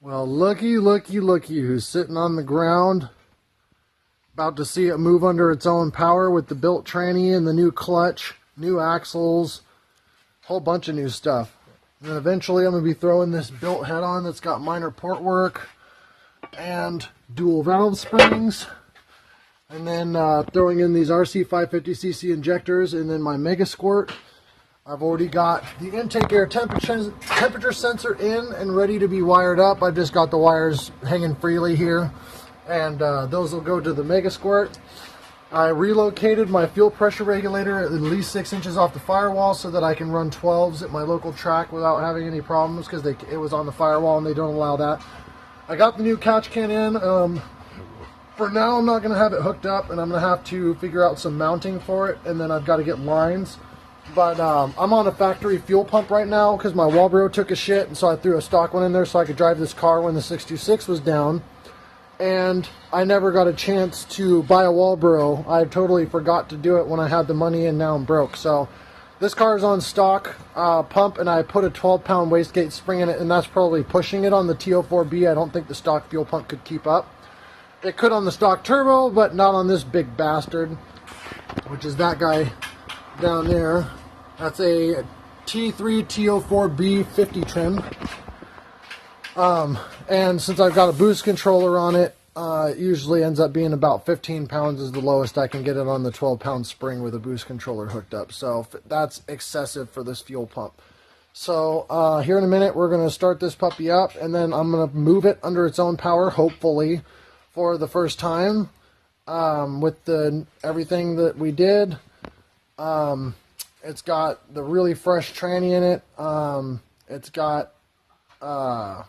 Well, looky, looky, looky who's sitting on the ground, about to see it move under its own power with the built tranny and the new clutch, new axles, whole bunch of new stuff. And then eventually I'm going to be throwing this built head on that's got minor port work and dual valve springs. And then throwing in these RC550cc injectors and then my Mega Squirt. I've already got the intake air temperature sensor in and ready to be wired up. I've just got the wires hanging freely here. And those will go to the Mega Squirt. I relocated my fuel pressure regulator at least 6 inches off the firewall so that I can run 12s at my local track without having any problems, because it was on the firewall and they don't allow that. I got the new catch can in. For now, I'm not going to have it hooked up, and I'm going to have to figure out some mounting for it, and then I've got to get lines. But I'm on a factory fuel pump right now because my Walbro took a shit, and so I threw a stock one in there so I could drive this car when the 626 was down. And I never got a chance to buy a Walbro. I totally forgot to do it when I had the money, and now I'm broke. So this car is on stock pump, and I put a 12-pound wastegate spring in it, and that's probably pushing it on the T04B. I don't think the stock fuel pump could keep up. It could on the stock turbo, but not on this big bastard, which is that guy down there. That's a T3 T04B 50 trim. And since I've got a boost controller on it, it usually ends up being about 15 pounds is the lowest I can get it on the 12-pound spring with a boost controller hooked up. So that's excessive for this fuel pump. So here in a minute, we're going to start this puppy up, and then I'm going to move it under its own power, hopefully, for the first time with everything that we did. It's got the really fresh tranny in it. It's got the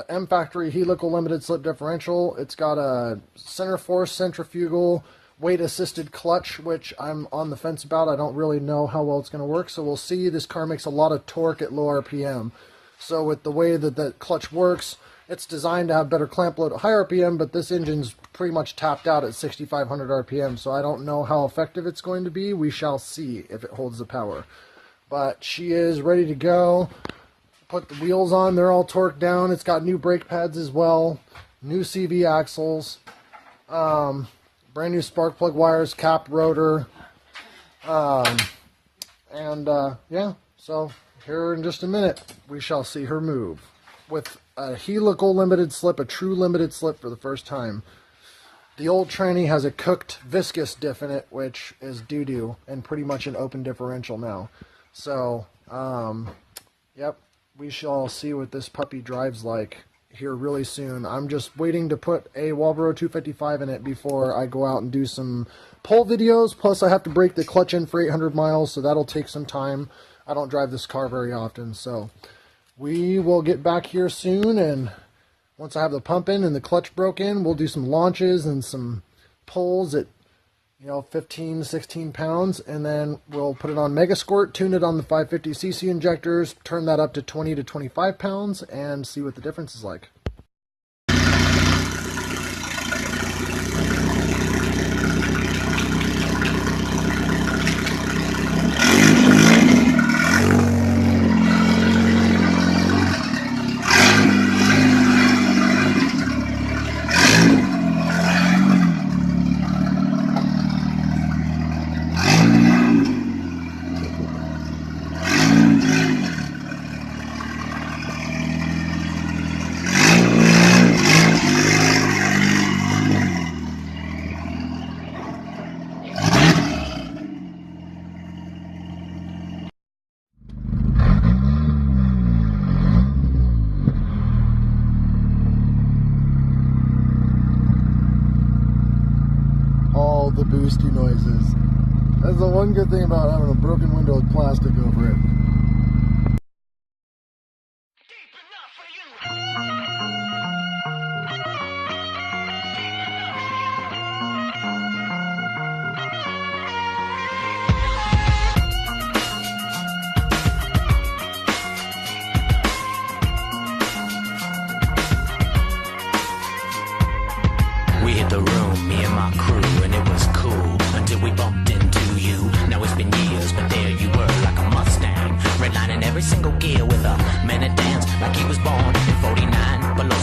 M Factory helical limited slip differential. It's got a center force centrifugal weight assisted clutch, which I'm on the fence about. I don't really know how well it's going to work, so we'll see. This car makes a lot of torque at low RPM. So with the way that the clutch works, it's designed to have better clamp load at high RPM, but this engine's pretty much tapped out at 6,500 RPM, so I don't know how effective it's going to be. We shall see if it holds the power. But she is ready to go. Put the wheels on, they're all torqued down. It's got new brake pads as well, new CV axles, brand new spark plug wires, cap rotor, yeah, so here in just a minute, we shall see her move with a helical limited slip, a true limited slip for the first time. The old tranny has a cooked viscous diff in it, which is doo-doo, and pretty much an open differential now. So, yep, we shall see what this puppy drives like here really soon. I'm just waiting to put a Walbro 255 in it before I go out and do some pull videos. Plus, I have to break the clutch in for 800 miles, so that'll take some time. I don't drive this car very often, so we will get back here soon, and once I have the pump in and the clutch broke in, we'll do some launches and some pulls at 15, 16 pounds, and then we'll put it on Mega Squirt, tune it on the 550cc injectors, turn that up to 20 to 25 pounds, and see what the difference is like. The boosty noises. That's the one good thing about having a broken window with plastic over it. We hit the room, me and my crew, and it was cool until we bumped into you. Now it's been years, but there you were, like a Mustang, redlining every single gear with a minute dance, like he was born in '49. Below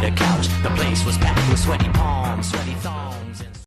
the couch. The place was packed with sweaty palms, sweaty thongs.